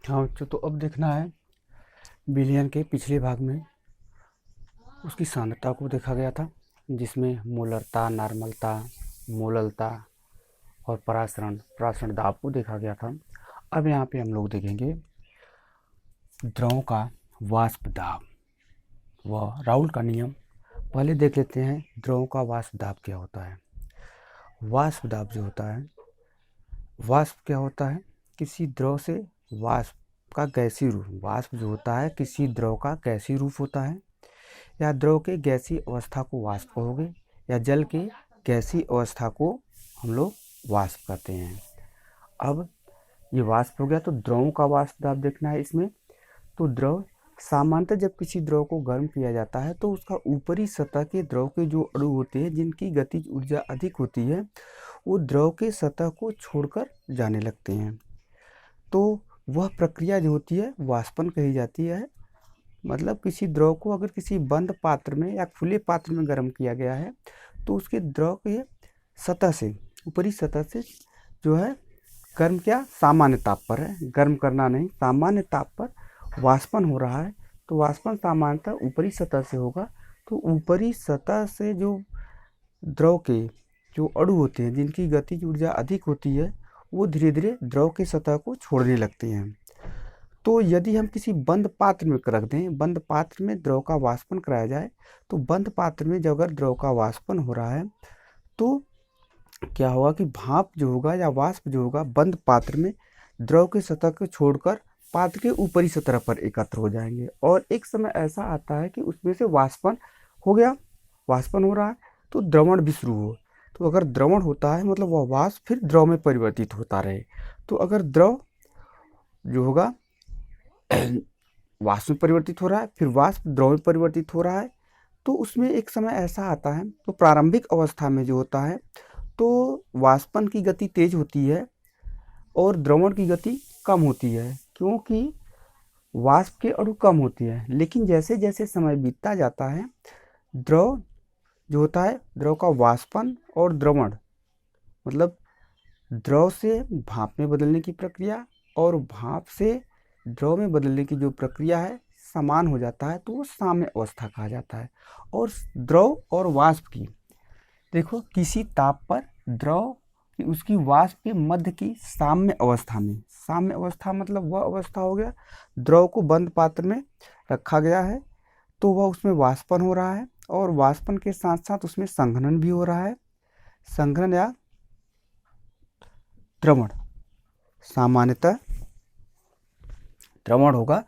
हाँ तो अब देखना है विलियन के पिछले भाग में उसकी सांद्रता को देखा गया था, जिसमें मोलरता, नार्मलता, मोललता और परासरण परासरण दाब को देखा गया था। अब यहाँ पे हम लोग देखेंगे द्रव का वाष्प दाब व राउल का नियम। पहले देख लेते हैं द्रव का वाष्प दाब क्या होता है। वाष्प दाब जो होता है, वाष्प क्या होता है, किसी द्रव से वाष्प का गैसीय रूप। वाष्प जो होता है किसी द्रव का गैसीय रूप होता है, या द्रव के गैसीय अवस्था को वाष्प कहोगे, या जल के गैसीय अवस्था को हम लोग वाष्प कहते हैं। अब ये वाष्प हो गया, तो द्रवों का वाष्प दाब देखना है इसमें। तो द्रव सामान्यतः जब किसी द्रव को गर्म किया जाता है तो उसका ऊपरी सतह के द्रव के जो अणु होते हैं जिनकी गतिज ऊर्जा अधिक होती है, वो द्रव के सतह को छोड़कर जाने लगते हैं। तो वह प्रक्रिया जो होती है वाष्पन कही जाती है। मतलब किसी द्रव को अगर किसी बंद पात्र में या खुले पात्र में गर्म किया गया है तो उसके द्रव के सतह से, ऊपरी सतह से जो है गर्म, क्या सामान्य ताप पर है, गर्म करना नहीं, सामान्य ताप पर वाष्पन हो रहा है। तो वाष्पन सामान्यतः ऊपरी सतह से होगा। तो ऊपरी सतह से जो द्रव के जो अणु होते हैं जिनकी गतिज ऊर्जा अधिक होती है, वो धीरे धीरे द्रव के सतह को छोड़ने लगते हैं। तो यदि हम किसी बंद पात्र में रख दें, बंद पात्र में द्रव का वाष्पन कराया जाए, तो बंद पात्र में जब अगर द्रव का वाष्पन हो रहा है तो क्या होगा कि भाप जो होगा या वाष्प जो होगा बंद पात्र में द्रव के सतह को छोड़कर पात्र के ऊपरी सतह पर एकत्र हो जाएंगे। और एक समय ऐसा आता है कि उसमें से वाष्पन हो गया, वाष्पन हो रहा है तो द्रवण भी शुरू हो। तो अगर द्रवण होता है मतलब वह वाष्प फिर द्रव में परिवर्तित होता रहे। तो अगर द्रव जो होगा वाष्प में परिवर्तित हो रहा है, फिर वाष्प द्रव में परिवर्तित हो रहा है, तो उसमें एक समय ऐसा आता है, तो प्रारंभिक अवस्था में जो होता है तो वाष्पन की गति तेज होती है और द्रवण की गति कम होती है, क्योंकि वाष्प के अणु कम होते हैं। लेकिन जैसे जैसे समय बीतता जाता है, द्रव जो होता है, द्रव का वाष्पन और द्रवण मतलब द्रव से भाप में बदलने की प्रक्रिया और भाप से द्रव में बदलने की जो प्रक्रिया है समान हो जाता है, तो वो साम्य अवस्था कहा जाता है। और द्रव और वाष्प की देखो, किसी ताप पर द्रव की उसकी वाष्प के मध्य की साम्य अवस्था में, साम्य अवस्था मतलब वह अवस्था हो गया द्रव को बंद पात्र में रखा गया है तो वह उसमें वाष्पन हो रहा है, और वाष्पन के साथ साथ उसमें संघनन भी हो रहा है। संघनन या द्रवण, सामान्यतः द्रवण होगा।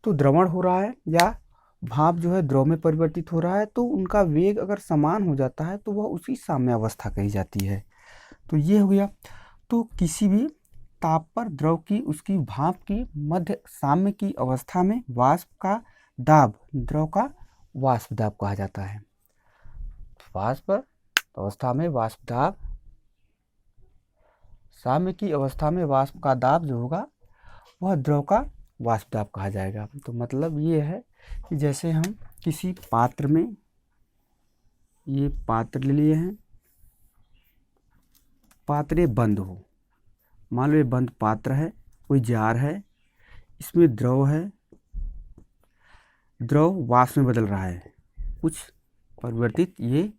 तो द्रवण हो रहा है या भाप जो है द्रव में परिवर्तित हो रहा है, तो उनका वेग अगर समान हो जाता है तो वह उसी साम्य अवस्था कही जाती है। तो ये हो गया। तो किसी भी ताप पर द्रव की उसकी भाप की मध्य साम्य की अवस्था में वाष्प का दाब द्रव का वाष्प दाब कहा जाता है। वाष्प अवस्था में वाष्प दाब, साम्य की अवस्था में वाष्प का दाब जो होगा वह द्रव का वाष्प दाब कहा जाएगा। तो मतलब ये है कि जैसे हम किसी पात्र में, ये पात्र ले लिए हैं, पात्र ये बंद हो, मान लो ये बंद पात्र है, कोई जार है, इसमें द्रव है, द्रव वाष्प में बदल रहा है, कुछ परिवर्तित, ये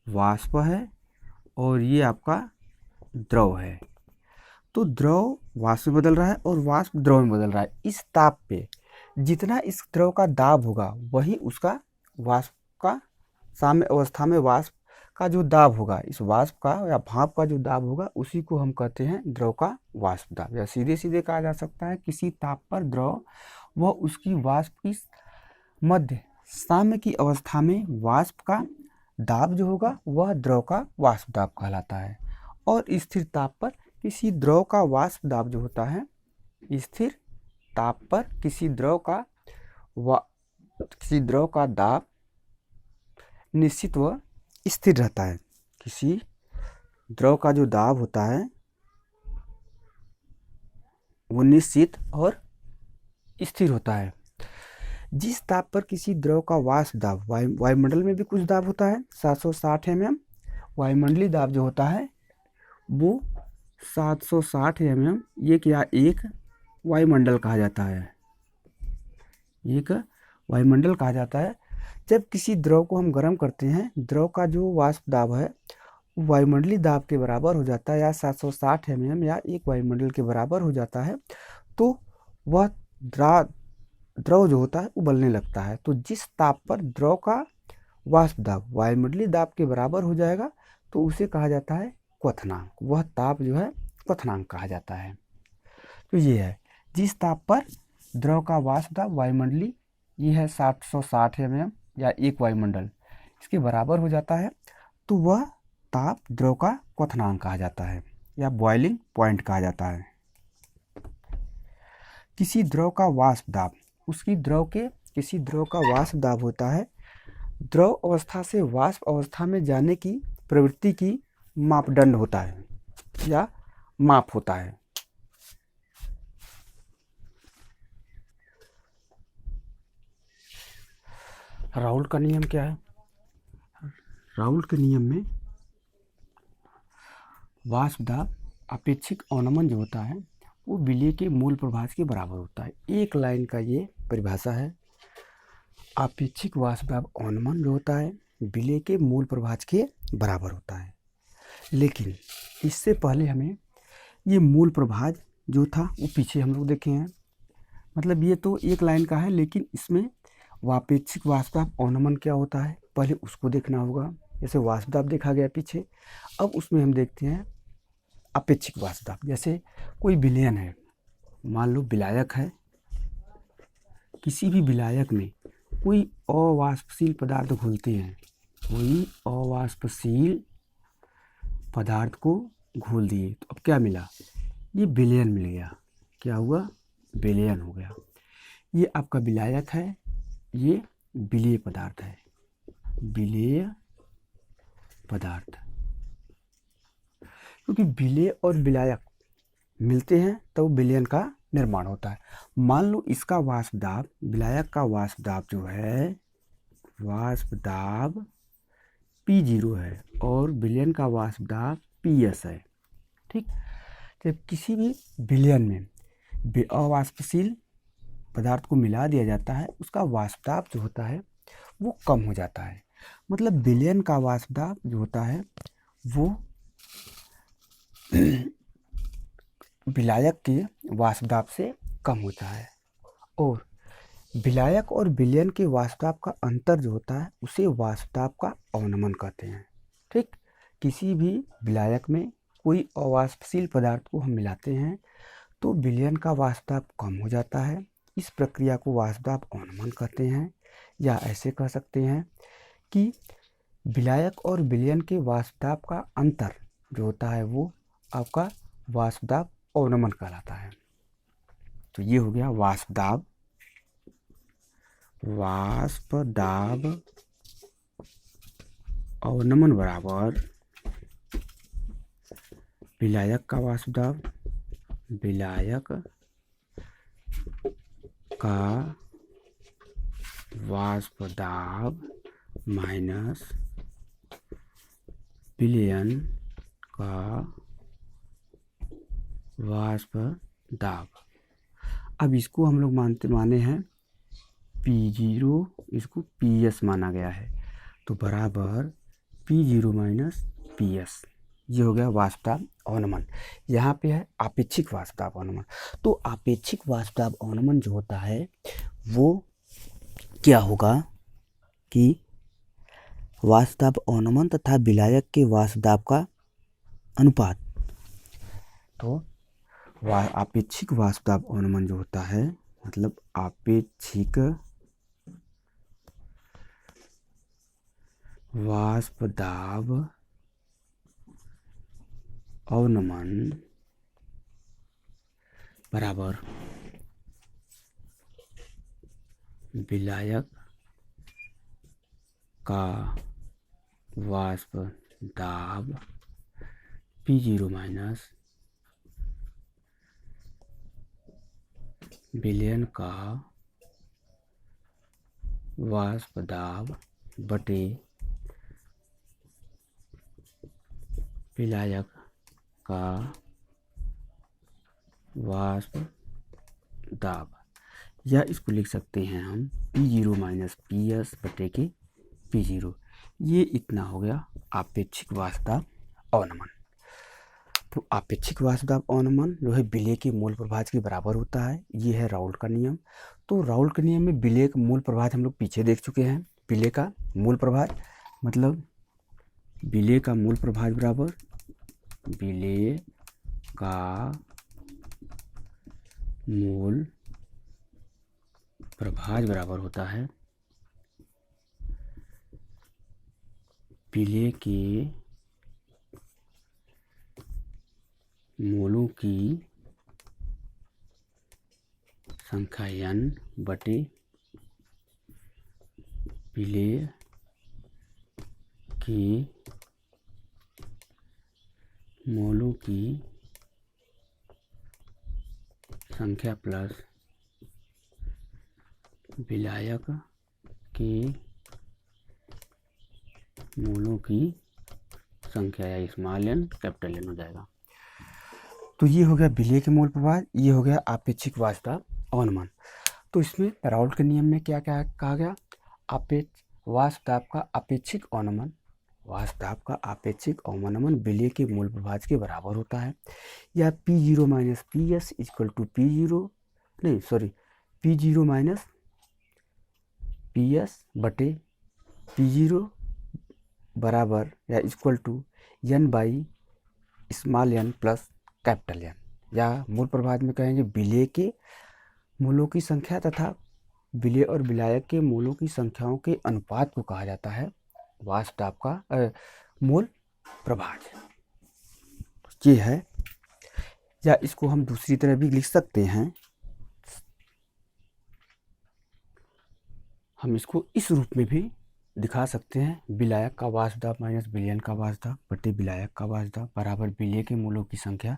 वाष्प है और ये आपका द्रव है। तो द्रव वाष्प में बदल रहा है और वाष्प द्रव में बदल रहा है। इस ताप पे जितना इस द्रव का दाब होगा वही उसका वाष्प का साम्य अवस्था में वाष्प का जो दाब होगा, इस वाष्प का या भाप का जो दाब होगा उसी को हम कहते हैं द्रव का वाष्प दाब। या सीधे सीधे कहा जा सकता है किसी ताप पर द्रव व उसकी वाष्प की मध्य साम्य की अवस्था में वाष्प का दाब जो होगा वह द्रव का वाष्प दाब कहलाता है। और स्थिर ताप पर किसी द्रव का वाष्प दाब जो होता है, स्थिर ताप पर किसी द्रव का दाब निश्चित व स्थिर रहता है। किसी द्रव का जो दाब होता है वो निश्चित और स्थिर होता है। जिस ताप पर किसी द्रव का वाष्प दाब, वायुमंडल में भी कुछ दाब होता है 760 mm, वायुमंडलीय दाब जो होता है वो 760 mm, ये क्या एक वायुमंडल कहा जाता है। एक वायुमंडल कहा जाता है। जब किसी द्रव को हम गर्म करते हैं, द्रव का जो वाष्प दाब है वो वायुमंडलीय दाब के बराबर हो जाता है, या 760 mm या एक वायुमंडल के बराबर हो जाता है, तो वह द्रव जो होता है उबलने लगता है। तो जिस ताप पर द्रव का वाष्प दाब वायुमंडलीय दाब के बराबर हो जाएगा तो उसे कहा जाता है क्वथनांक। वह ताप जो है क्वथनांक कहा जाता है। तो ये है, जिस ताप पर द्रव का वाष्प दाब वायुमंडलीय, ये है 760 mm या एक वायुमंडल, इसके बराबर हो जाता है, तो वह ताप द्रव का क्वथनांक कहा जाता है या बॉइलिंग पॉइंट कहा जाता है। किसी द्रव का वाष्प दाब, किसी द्रव का वाष्प दाब होता है द्रव अवस्था से वाष्प अवस्था में जाने की प्रवृत्ति की मापदंड होता है या माप होता है। राउल्ट का नियम क्या है? राउल्ट के नियम में वाष्प दाब अपेक्षिक अवनमन जो होता है वो विलय के मूल प्रभाज के बराबर होता है। एक लाइन का ये परिभाषा है। अपेक्षिक वाष्प दाब अवनमन जो होता है विलय के मूल प्रभाज के बराबर होता है। लेकिन इससे पहले हमें ये मूल प्रभाज जो था वो पीछे हम लोग देखे हैं। मतलब ये तो एक लाइन का है, लेकिन इसमें वापेक्षिक वाष्प दाब अवनमन क्या होता है पहले उसको देखना होगा। जैसे वाष्प दाब देखा गया पीछे, अब उसमें हम देखते हैं अपेक्षिक वाष्प दाब। जैसे कोई विलयन है, मान लो विलायक है, किसी भी विलायक में कोई अवाष्पशील पदार्थ घोलते हैं, कोई अवाष्पशील पदार्थ को घोल दिए, तो अब क्या मिला? ये विलयन मिल गया। क्या हुआ? विलयन हो गया। ये आपका विलायक है, ये विलेय पदार्थ है, विलेय पदार्थ। क्योंकि विलेय और विलायक मिलते हैं तो विलयन का निर्माण होता है। मान लो इसका वाष्प दाब, विलायक का वाष्प दाब जो है, वाष्प दाब P0 है और विलयन का वाष्प दाब PS है। ठीक, जब किसी भी विलयन में अवाष्पशील पदार्थ को मिला दिया जाता है, उसका वाष्प दाब जो होता है वो कम हो जाता है। मतलब विलयन का वाष्प दाब जो होता है वो विलायक के वाष्प दाब से कम होता है। और विलायक और विलयन के वाष्प दाब का अंतर जो होता है उसे वाष्प दाब का अवनमन कहते हैं। ठीक, किसी भी विलायक में कोई अवाष्पशील पदार्थ को हम मिलाते हैं तो विलयन का वाष्प दाब कम हो जाता है। इस प्रक्रिया को वाष्प दाब अवनमन कहते हैं। या ऐसे कह सकते हैं कि विलायक और विलयन के वाष्प दाब का अंतर जो होता है वो आपका वाष्प दाब अवनमन कहलाता है। तो ये हो गया वाष्प दाब। वाष्प दाब अवनमन बराबर विलायक का वाष्प दाब, विलायक का वाष्प दाब माइनस विलयन का वाष्प दाब। अब इसको हम लोग माने हैं P0, इसको PS माना गया है, तो बराबर P0 माइनस PS। ये हो गया वाष्प दाब अवनमन। यहाँ पे है आपेक्षिक वाष्प दाब अवनमन। तो आपेक्षिक वाष्प दाब अवनमन जो होता है वो क्या होगा कि वाष्प दाब अवनमन तथा विलायक के वाष्प दाब का अनुपात। तो आपेक्षिक वाष्प दाब अवनमन जो होता है, मतलब आपेक्षिक वाष्प दाब अवनमन बराबर विलायक का वाष्प दाब P0 माइनस विलयन का वाष्प दाब बटे विलायक का वाष्प दाब, या इसको लिख सकते हैं हम P0 माइनस PS बटे के P0। ये इतना हो गया आपेक्षिक वाष्प दाब अवनमन। तो आपेक्षिक वाष्प दाब अवनमन जो है विलेय के मूल प्रभाज के बराबर होता है। ये है राउल्ट का नियम। तो राउल्ट के नियम में विलेय का मूल प्रभाज हम लोग पीछे देख चुके हैं। विलेय का मूल प्रभाज मतलब विलेय का मूल प्रभाज बराबर विलेय का मूल प्रभाज बराबर होता है विलेय के मोलों की संख्या n बटे विलेय के मोलों की संख्या प्लस विलायक के मोलों की संख्या, या स्मॉल n कैपिटल N हो जाएगा। तो ये हो गया विलेय के मूल प्रभाज, ये हो गया आपेक्षिक वाष्प दाब अवनमन। तो इसमें राउल्ट के नियम में क्या क्या कहा गया, वाष्प दाब का आपेक्षिक अवनमन, वाष्प दाब का आपेक्षिक अवनमन विलेय के मूल प्रभाज के बराबर होता है, या P0 minus PS equal to P0 minus PS बटे P0 बराबर या equal to n by small n plus capital N, या मूल प्रभाज में कहेंगे विलेय के मूलों की संख्या तथा विलेय और विलायक के मूलों की संख्याओं के अनुपात को कहा जाता है वाष्प दाब का मूल प्रभाज। ये है, या इसको हम दूसरी तरह भी लिख सकते हैं, हम इसको इस रूप में भी दिखा सकते हैं, विलायक का वाष्प दाब माइनस विलयन का वाष्प दाब बटे विलायक का वाष्प दाब बराबर विलेय के मूलों की संख्या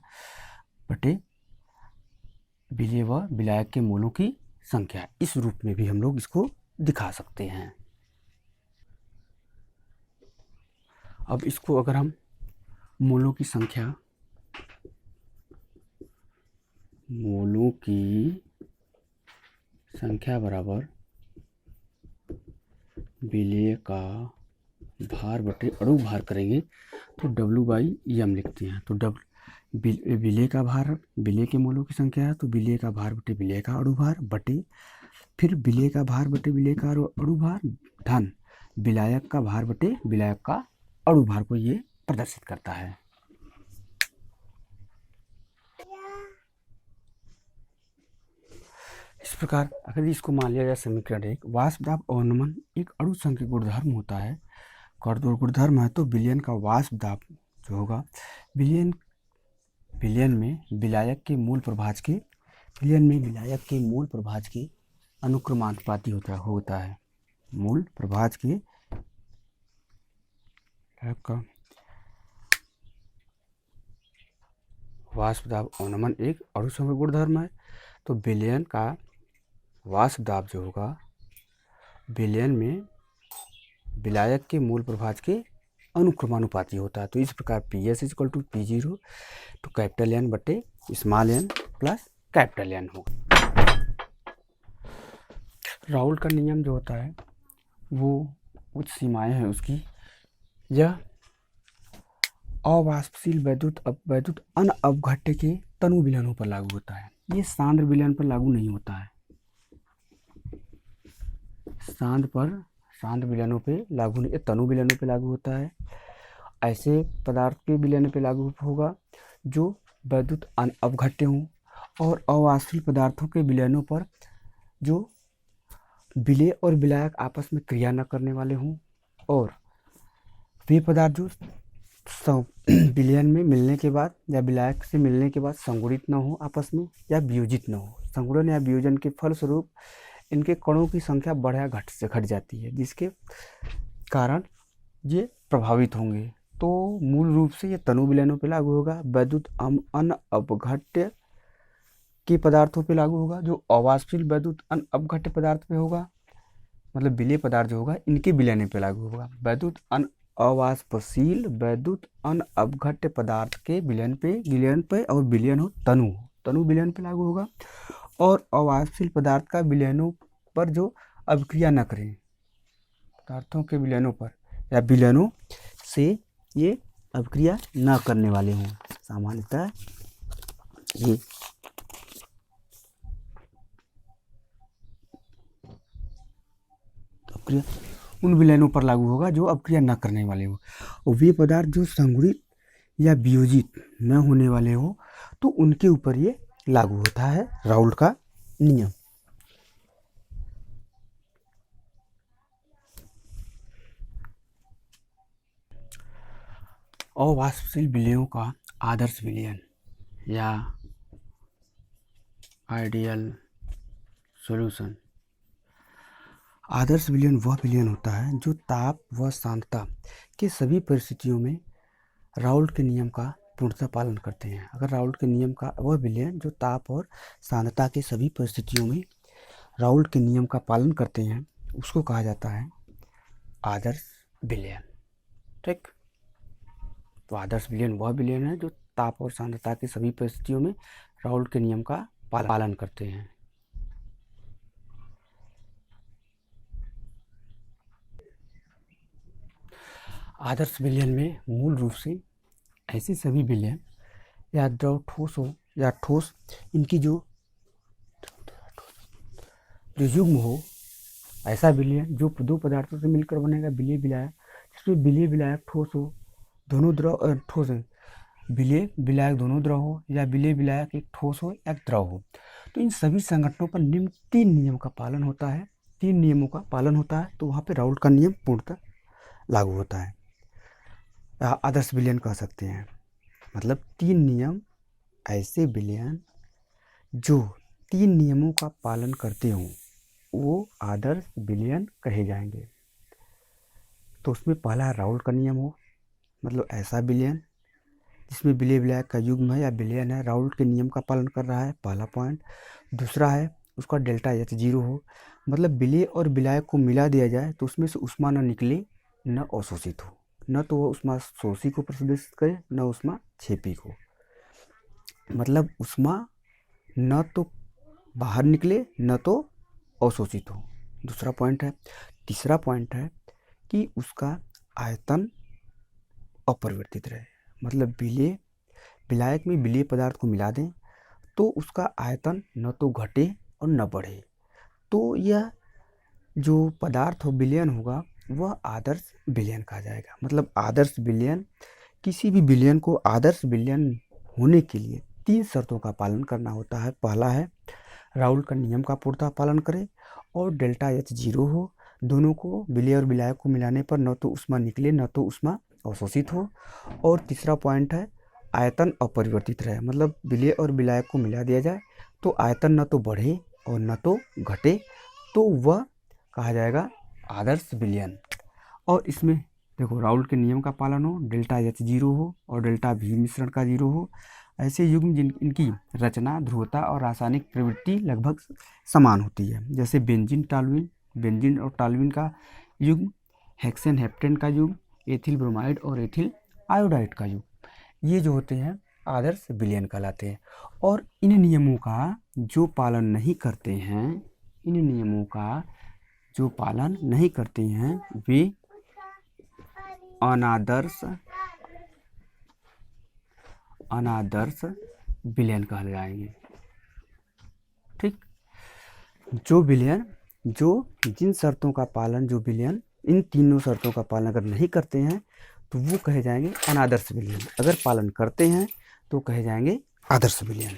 बटे विलेय व विलायक के मूलों की संख्या। इस रूप में भी हम लोग इसको दिखा सकते हैं। अब इसको अगर हम मूलों की संख्या बराबर विलेय का भार बटे अणु भार करेंगे तो W/m लिखते हैं। तो विलेय का भार विलेय के मूलों की संख्या है, तो विलेय का भार बटे विलेय का अणु भार बटे फिर विलेय का भार बटे विलेय का अणु भार धन विलायक का भार बटे विलायक का अणु भार को ये प्रदर्शित करता है। इस प्रकार अगर इसको मान लिया जाए समीकरण एक, वाष्प दाब अवनमन एक अणु संघ के गुणधर्म होता है, गुणधर्म है। तो विलयन का वाष्प दाब जो होगा विलयन में विलायक के मूल प्रभाज के अनुक्रमानुपाती होता है। मूल प्रभाज के का वाष्प दाब अवनमन एक अणु संघ का गुणधर्म है। तो विलयन का वाष्प दाब जो होगा विलयन में विलायक के मूल प्रभाज के अनुक्रमानुपाती होता है। तो इस प्रकार PS इक्वल टू P0 तो कैपिटल N बटे small n plus capital N होगा। राउल्ट का नियम जो होता है वो कुछ सीमाएं हैं उसकी, यह अवाष्पशील वैद्युत अनअवघट्य के तनु विलयनों पर लागू होता है। ये सांद्र विलयन पर लागू नहीं होता है, सांद्र विलयनों पे लागू नहीं, तनु विलयनों पे लागू होता है। ऐसे पदार्थ के विलयन पे लागू होगा जो वैद्युत अवघट्य हों, और अवाष्पशील पदार्थों के विलयनों पर जो विलेय और विलायक आपस में क्रिया न करने वाले हों, और वे पदार्थ जो विलयन में मिलने के बाद या विलायक से मिलने के बाद संगुणित न हो आपस में, या वियोजित न हो। संगुणन या वियोजन के फलस्वरूप इनके कणों की संख्या बढ़ या घट जाती है, जिसके कारण ये प्रभावित होंगे। तो मूल रूप से ये तनु विलयनों पे लागू होगा, वैद्युत अनअवघट्य के पदार्थों पे लागू होगा, जो अवाष्पशील वैद्युत अनअवघट्य पदार्थ पे होगा, मतलब विलेय पदार्थ जो होगा इनके विलयन पे लागू होगा। वैद्युत अवाष्पशील वैद्युत अनअवघट्य पदार्थ के विलयन पे और विलयन हो तनु विलयन पे लागू होगा, और अवाष्पशील पदार्थ का विलयनों पर जो अभिक्रिया न करें, पदार्थों के विलयनों पर या विलयनों से ये अभिक्रिया न करने वाले हों। सामान्यतः ये अभिक्रिया उन विलयनों पर लागू होगा जो अभिक्रिया न करने वाले हो, और वे पदार्थ जो संगुणित या वियोजित न होने वाले हो तो उनके ऊपर ये लागू होता है राउल्ट का नियम। अवाष्पशील विलयों का आदर्श विलयन या आइडियल सॉल्यूशन। आदर्श विलयन वह विलयन होता है जो ताप व सांद्रता के सभी परिस्थितियों में राउल्ट के नियम का पूर्णतः पालन करते हैं। अगर राउल्ट के नियम का वह विलयन जो ताप और सांद्रता के सभी परिस्थितियों में राउल्ट के नियम का पालन करते हैं उसको कहा जाता है आदर्श विलयन। ठीक, तो आदर्श विलयन वह विलयन है जो ताप और सांद्रता की सभी परिस्थितियों में राउल्ट के नियम का पालन करते हैं। आदर्श विलयन में मूल रूप से ऐसे सभी विलयन या द्रव ठोस हो या ठोस, इनकी जो युग्म हो, ऐसा विलयन जो दो पदार्थों से मिलकर बनेगा विलेय विलायक, जिसमें विलेय विलायक ठोस हो, दोनों द्रव ठोस है, विलेय विलायक दोनों द्रव हो या विलेय विलायक एक ठोस हो या द्रव हो। तो इन सभी संगठनों पर निम्न 3 नियम का पालन होता है, 3 नियमों का पालन होता है, तो वहाँ पे राउल्ट का नियम पूर्णतः लागू होता है। आदर्श विलयन कह सकते हैं, मतलब 3 नियम, ऐसे विलयन जो 3 नियमों का पालन करते हों वो आदर्श विलयन कहे जाएंगे। तो उसमें पहला राउल्ट का नियम हो, मतलब ऐसा विलयन जिसमें विलेय विलायक का युग्म है या विलयन है राउल्ट के नियम का पालन कर रहा है, पहला पॉइंट। दूसरा है उसका डेल्टा एच 0 हो, मतलब विलेय और विलायक को मिला दिया जाए तो उसमें से ऊष्मा न निकले न अवशोषित हो, न तो वह ऊष्मा शोषी को प्रदर्शित करे न ऊष्मा छेपी को, मतलब ऊष्मा न तो बाहर निकले न तो अवशोषित हो, दूसरा पॉइंट है। तीसरा पॉइंट है कि उसका आयतन अपरिवर्तित रहे, मतलब विलेय विलायक में विलेय पदार्थ को मिला दें तो उसका आयतन न तो घटे और न बढ़े, तो यह जो पदार्थ हो विलयन होगा वह आदर्श विलयन कहा जाएगा। मतलब आदर्श विलयन, किसी भी विलयन को आदर्श विलयन होने के लिए 3 शर्तों का पालन करना होता है। पहला है राउल्ट का नियम का पूर्णतः पालन करे और डेल्टा एच 0 हो, दोनों को विलेय और विलायक को मिलाने पर न तो ऊष्मा निकले न तो ऊष्मा अवशोषित हो, और तीसरा पॉइंट है आयतन अपरिवर्तित रहे, मतलब विलेय और विलायक को मिला दिया जाए तो आयतन न तो बढ़े और न तो घटे, तो वह कहा जाएगा आदर्श विलयन। और इसमें देखो राउल्ट के नियम का पालन हो, डेल्टा एच 0 हो और डेल्टा भी मिश्रण का 0 हो, ऐसे युग्म इनकी रचना, ध्रुवता और रासायनिक प्रवृत्ति लगभग समान होती है, जैसे बेंजीन टॉल्यूइन, बेंजीन और टॉल्यूइन का युग्म, हेक्सेन हेप्टेन का युग्म, एथिल ब्रोमाइड और एथिल आयोडाइड का युग्म, ये जो होते हैं आदर्श विलयन कहलाते हैं। और इन नियमों का जो पालन नहीं करते हैं, इन नियमों का जो पालन नहीं करते हैं वे अनादर्श विलयन कहलाए जाएंगे। ठीक, जो विलयन जो जिन शर्तों का पालन, जो विलयन इन तीनों शर्तों का पालन अगर नहीं करते हैं तो वो कहे जाएंगे अनादर्श विलयन, अगर पालन करते हैं तो कहे जाएंगे आदर्श विलयन।